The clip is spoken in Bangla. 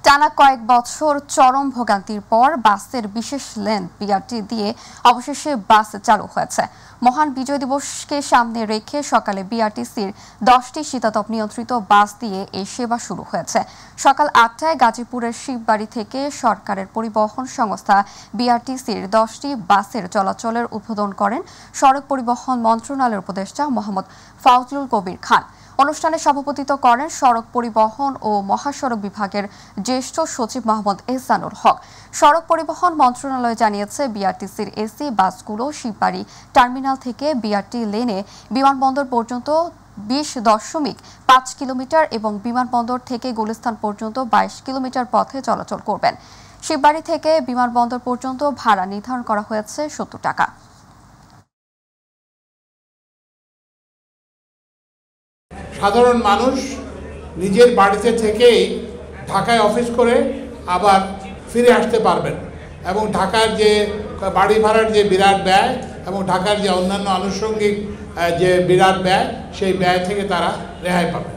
টানা কয়েক বছর চরম ভোগান্তির পর বাসের বিশেষ লেন বিআরটি দিয়ে অবশেষে বাস চালু হয়েছে। মহান বিজয় দিবসকে সামনে রেখে সকালে বিআরটিসির 10টি শীতাতপ নিয়ন্ত্রিত বাস দিয়ে এই সেবা শুরু হয়েছে। সকাল 8টায় গাজীপুরের শিববাড়ি থেকে সরকারের পরিবহন সংস্থা বিআরটিসির 10টি বাসের চলাচলের উদ্বোধন করেন সড়ক পরিবহন মন্ত্রণালয়ের উপদেষ্টা মোহাম্মদ ফাজলুল কবির খান। অনুষ্ঠানে সভাপতিত্ব করেন সড়ক পরিবহন ও মহাসড়ক বিভাগের জ্যেষ্ঠ সচিব মোহাম্মদ এহসানুল হক। সড়ক পরিবহন মন্ত্রণালয় জানিয়েছে, বিআরটিসির এসি বাসগুলো শিববাড়ি টার্মিনাল থেকে বিআরটি লেনে বিমানবন্দর পর্যন্ত 20.5 কিলোমিটার এবং বিমানবন্দর থেকে গুলিস্তান পর্যন্ত 22 কিলোমিটার পথে চলাচল করবেন। শিববাড়ি থেকে বিমানবন্দর পর্যন্ত ভাড়া নির্ধারণ করা হয়েছে 70 টাকা। সাধারণ মানুষ নিজের বাড়িতে থেকেই ঢাকায় অফিস করে আবার ফিরে আসতে পারবেন এবং ঢাকার যে বাড়ি ভাড়ার যে বিরাট ব্যয় এবং ঢাকার যে অন্যান্য আনুষঙ্গিক যে বিরাট ব্যয়, সেই ব্যয় থেকে তারা রেহাই পাবেন।